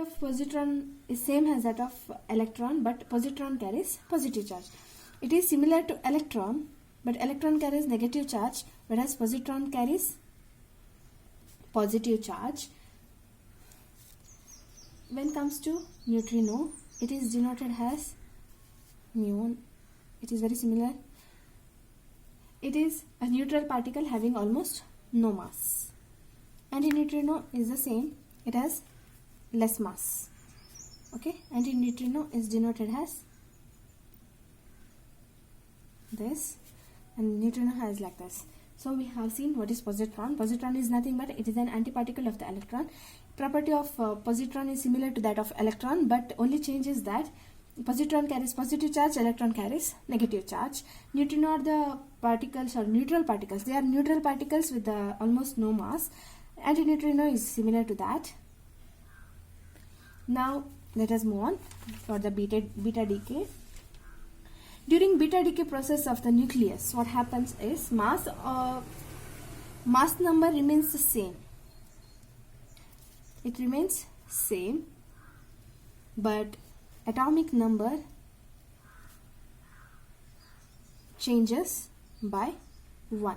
of positron is same as that of electron, but positron carries positive charge. It is similar to electron, but electron carries negative charge, whereas positron carries positive charge. When it comes to neutrino, it is denoted as muon. It is very similar. It is a neutral particle having almost no mass. Antineutrino is the same. It has less mass. Okay, antineutrino is denoted as this, and neutrino has like this. So we have seen what is positron. Positron is nothing but it is an antiparticle of the electron. Property of positron is similar to that of electron, but only change is that positron carries positive charge, electron carries negative charge. Neutrino are the particles or neutral particles. They are neutral particles with almost no mass. Antineutrino is similar to that. Now let us move on for the beta decay. During beta decay process of the nucleus, what happens is mass number remains the same. It remains same, but atomic number changes by 1.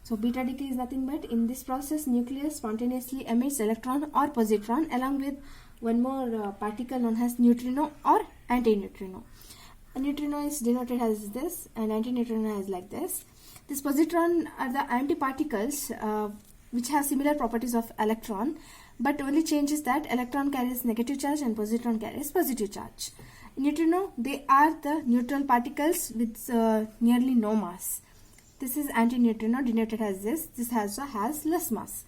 So beta decay is nothing but in this process nucleus spontaneously emits electron or positron along with one more particle known as neutrino or antineutrino. A neutrino is denoted as this and antineutrino is like this. This positron are the antiparticles which have similar properties of electron, but only changes that electron carries negative charge and positron carries positive charge. Neutrino, they are the neutral particles with nearly no mass. This is antineutrino denoted as this. This also has less mass.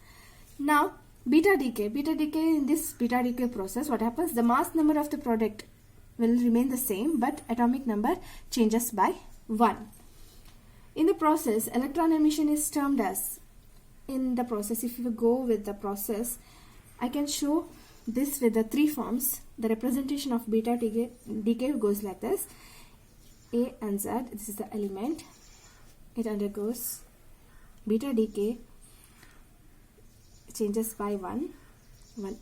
Now beta decay. In this beta decay process, what happens? The mass number of the product will remain the same, but atomic number changes by 1. In the process, electron emission is termed as, in the process, if you go with the process, I can show this with the 3 forms. The representation of beta decay goes like this. A and Z, this is the element. It undergoes beta decay, changes by 1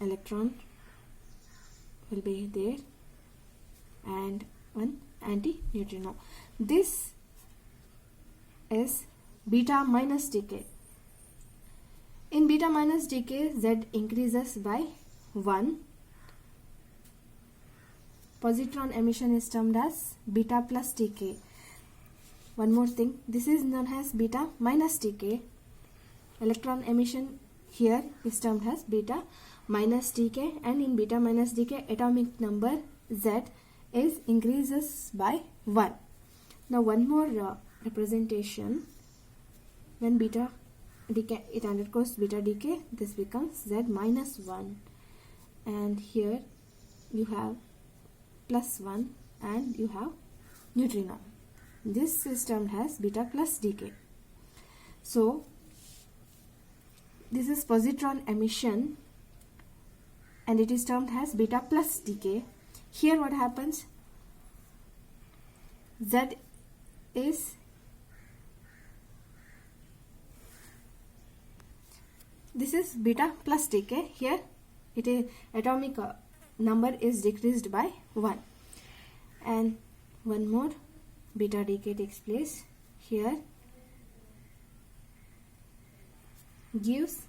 electron will be there and 1 antineutrino. This is beta minus decay. In beta minus decay, Z increases by 1. Positron emission is termed as beta plus decay. One more thing, this is known as beta minus decay. Electron emission here is termed as beta minus decay, and in beta minus decay atomic number Z is increases by 1. Now one more representation. When beta decay, it undergoes beta decay, this becomes Z minus 1, and here you have plus 1 and you have neutrino. This is termed as beta plus decay. So this is positron emission and it is termed as beta plus decay. Here what happens? Z is this is beta plus decay. Here it is atomic number is decreased by 1, and one more beta decay takes place. Here gives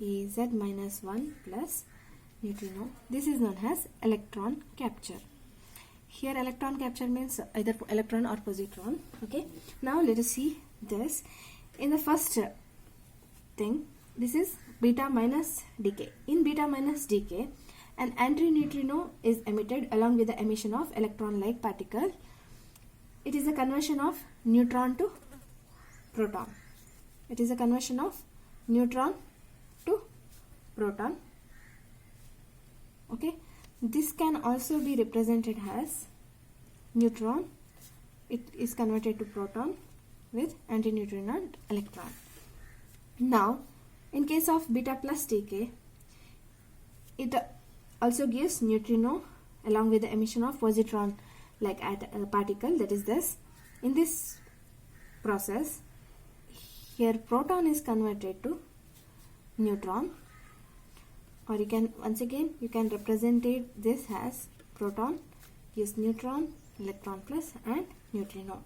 Ez minus 1 plus neutrino. This is known as electron capture. Here electron capture means either electron or positron. Okay, now let us see this. In the first thing, this is beta minus decay. In beta minus decay, an antineutrino is emitted along with the emission of electron-like particle. It is a conversion of neutron to proton. It is a conversion of neutron to proton. Okay, this can also be represented as neutron. It is converted to proton with antineutrino and electron. Now, in case of beta plus decay, it also gives neutrino along with the emission of positron like a particle, that is this. In this process, here proton is converted to neutron or you can once again you can represent it this as proton gives neutron, electron plus and neutrino.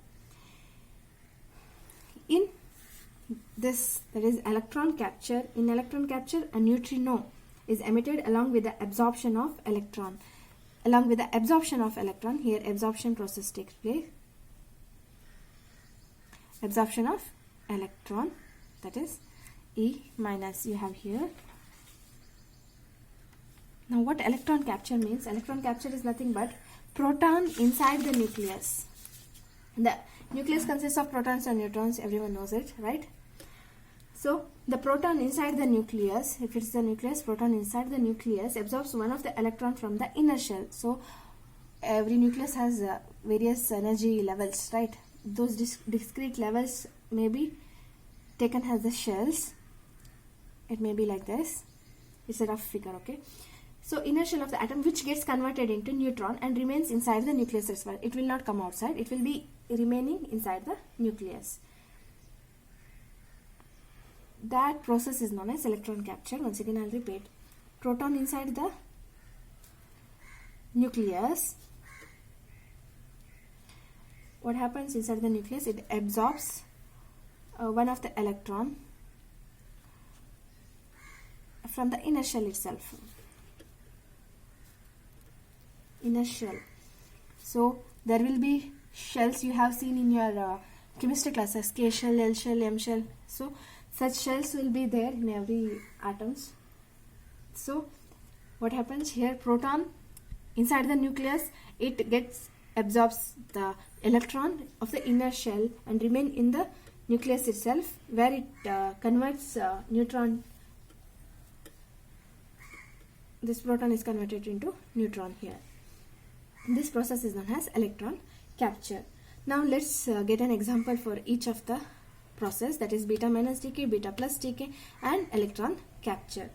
In this, there is electron capture. In electron capture, a neutrino is emitted along with the absorption of electron. Along with the absorption of electron, here absorption process takes place. Absorption of electron, that is E minus you have here. Now what electron capture means? Electron capture is nothing but proton inside the nucleus. The nucleus consists of protons and neutrons, everyone knows it, right? So the proton inside the nucleus, if it's the nucleus, proton inside the nucleus absorbs one of the electron from the inner shell. So every nucleus has various energy levels, right? Those discrete levels may be taken as the shells. It may be like this. It's a rough figure, okay? So inner shell of the atom, which gets converted into neutron and remains inside the nucleus as well. It will not come outside. It will be remaining inside the nucleus. That process is known as electron capture. Once again, I'll repeat. Proton inside the nucleus. What happens inside the nucleus? It absorbs one of the electron from the inner shell itself. Inner shell. So there will be shells you have seen in your chemistry classes, K shell, L shell, M shell. So such shells will be there in every atoms. So what happens here? Proton inside the nucleus, it absorbs the electron of the inner shell and remain in the nucleus itself, where it converts neutron. This proton is converted into neutron here. This process is known as electron capture. Now let's get an example for each of the process, that is beta minus decay, beta plus decay and electron capture.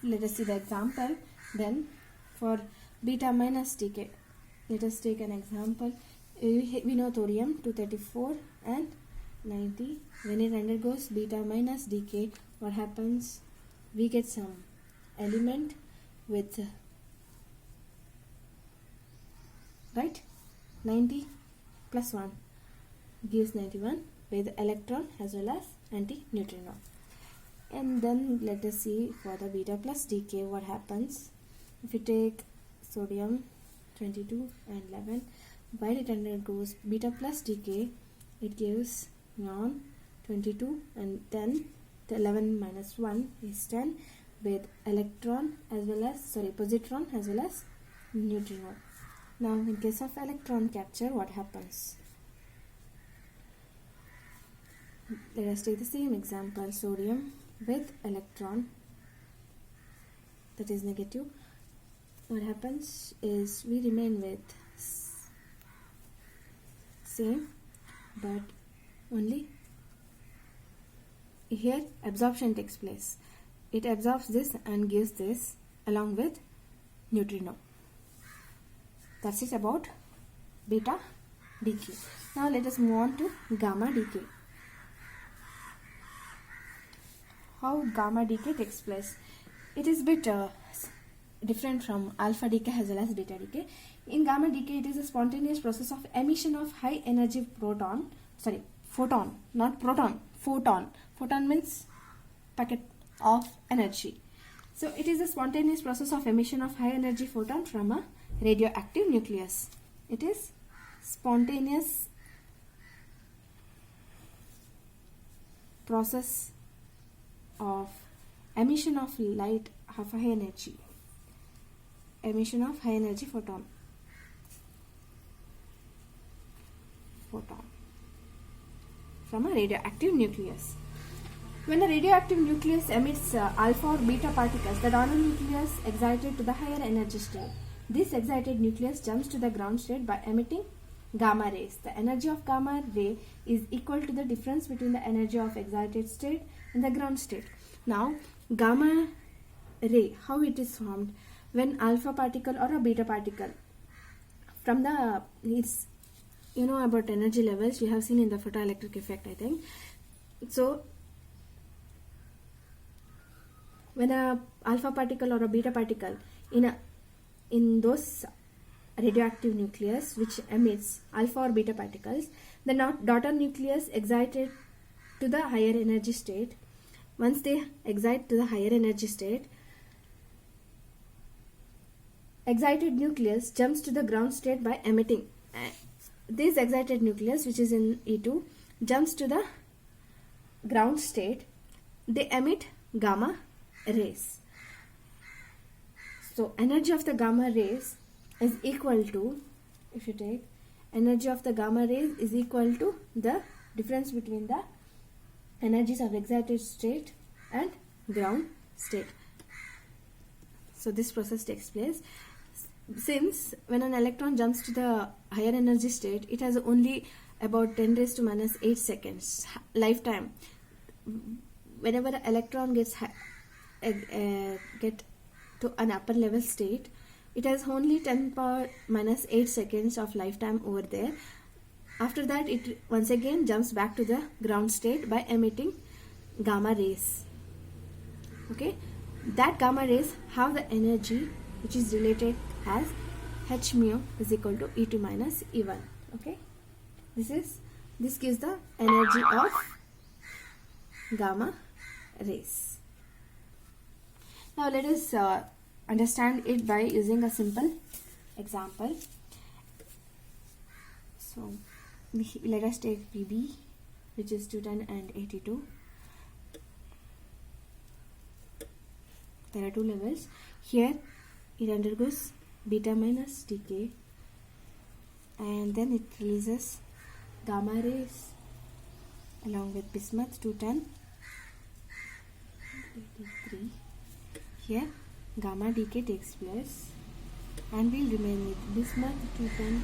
Let us see the example. Then for beta minus decay, let us take an example. We know thorium 234 and 90. When it undergoes beta minus decay, what happens? We get some element with, right, 90 plus 1 gives 91 with electron as well as anti-neutrino. And then let us see for the beta plus decay what happens. If you take sodium 22 and 11, while it undergoes beta plus decay, it gives neon 22 and 10. The 11 minus 1 is 10 with electron as well as, positron as well as neutrino. Now in case of electron capture, what happens? Let us take the same example, sodium with electron, that is negative. What happens is we remain with same, but only here absorption takes place. It absorbs this and gives this along with neutrino. That's it about beta decay. Now let us move on to gamma decay. How gamma decay takes place? It is a bit different from alpha decay as well as beta decay. In gamma decay, it is a spontaneous process of emission of high energy photon, not proton, photon. Photon means packet of energy. So it is a spontaneous process of emission of high energy photon from a radioactive nucleus. It is spontaneous process of emission of light of high energy. Emission of high energy photon from a radioactive nucleus. When a radioactive nucleus emits alpha or beta particles, the donor nucleus excited to the higher energy state. This excited nucleus jumps to the ground state by emitting gamma rays. The energy of gamma ray is equal to the difference between the energy of excited state and the ground state. Now, gamma ray, how it is formed? When alpha particle or a beta particle from the, it's, you know about energy levels, you have seen in the photoelectric effect, I think. So when a alpha particle or a beta particle in those radioactive nucleus which emits alpha or beta particles, the daughter nucleus excited to the higher energy state. Once they excite to the higher energy state, excited nucleus jumps to the ground state by emitting. This excited nucleus, which is in E2, jumps to the ground state. They emit gamma rays. So energy of the gamma rays is equal to, if you take energy of the gamma rays is equal to the difference between the energies of excited state and ground state. So this process takes place. Since when an electron jumps to the higher energy state, it has only about 10 raised to minus 8 seconds lifetime. Whenever the electron get to an upper level state, it has only 10 power minus 8 seconds of lifetime over there. After that, it once again jumps back to the ground state by emitting gamma rays. Okay, that gamma rays have the energy which is related as h mu is equal to E2 minus E1. Okay, this gives the energy of gamma rays. Now let us understand it by using a simple example. So let us take PB, which is 210 and 82. There are two levels. Here it undergoes beta minus decay, and then it releases gamma rays along with bismuth 210, 83. Here gamma decay takes place and we'll remain with bismuth 210,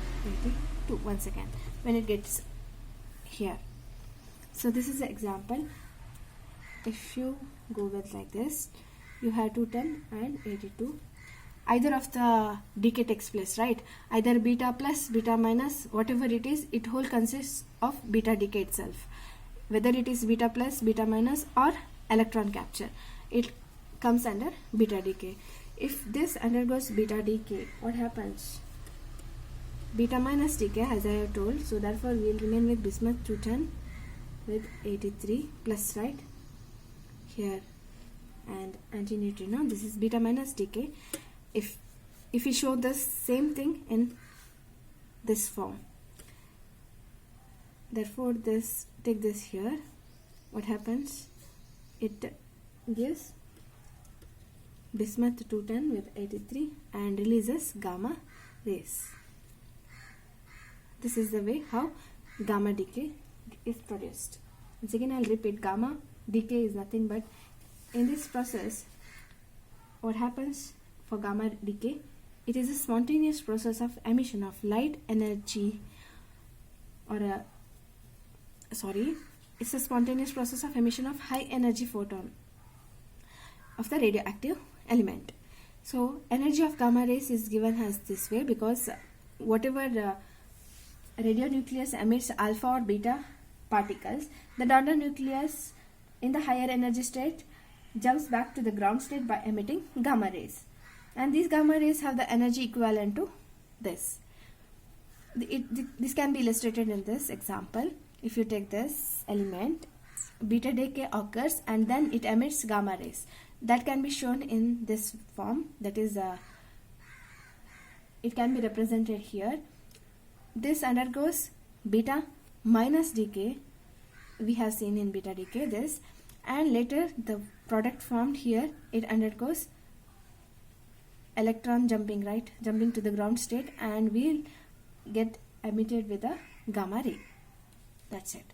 82 once again when it gets here. So this is the example. If you go with like this, you have 210 and 82. Either of the decay takes place, right? Either beta plus, beta minus, whatever it is, it whole consists of beta decay itself. Whether it is beta plus, beta minus, or electron capture, it comes under beta decay. If this undergoes beta decay, what happens? Beta minus decay, as I have told, so therefore we will remain with bismuth 210 with 83 plus, right? Here, and antineutrino. This is beta minus decay. If we show the same thing in this form, therefore this, take this here, what happens? It gives bismuth 210 with 83 and releases gamma rays. This is the way how gamma decay is produced. Once again I'll repeat, gamma decay is nothing but, in this process, what happens for gamma decay? It is a spontaneous process of emission of light energy, or it's a spontaneous process of emission of high energy photon of the radioactive element. So energy of gamma rays is given as this way, because whatever radionucleus emits alpha or beta particles, the daughter nucleus in the higher energy state jumps back to the ground state by emitting gamma rays, and these gamma rays have the energy equivalent to this. This can be illustrated in this example. If you take this element, beta decay occurs and then it emits gamma rays. That can be shown in this form, that is it can be represented here. This undergoes beta minus decay, we have seen in beta decay this, and later the product formed here, it undergoes electron jumping, right, jumping to the ground state, and will get emitted with a gamma ray. That's it.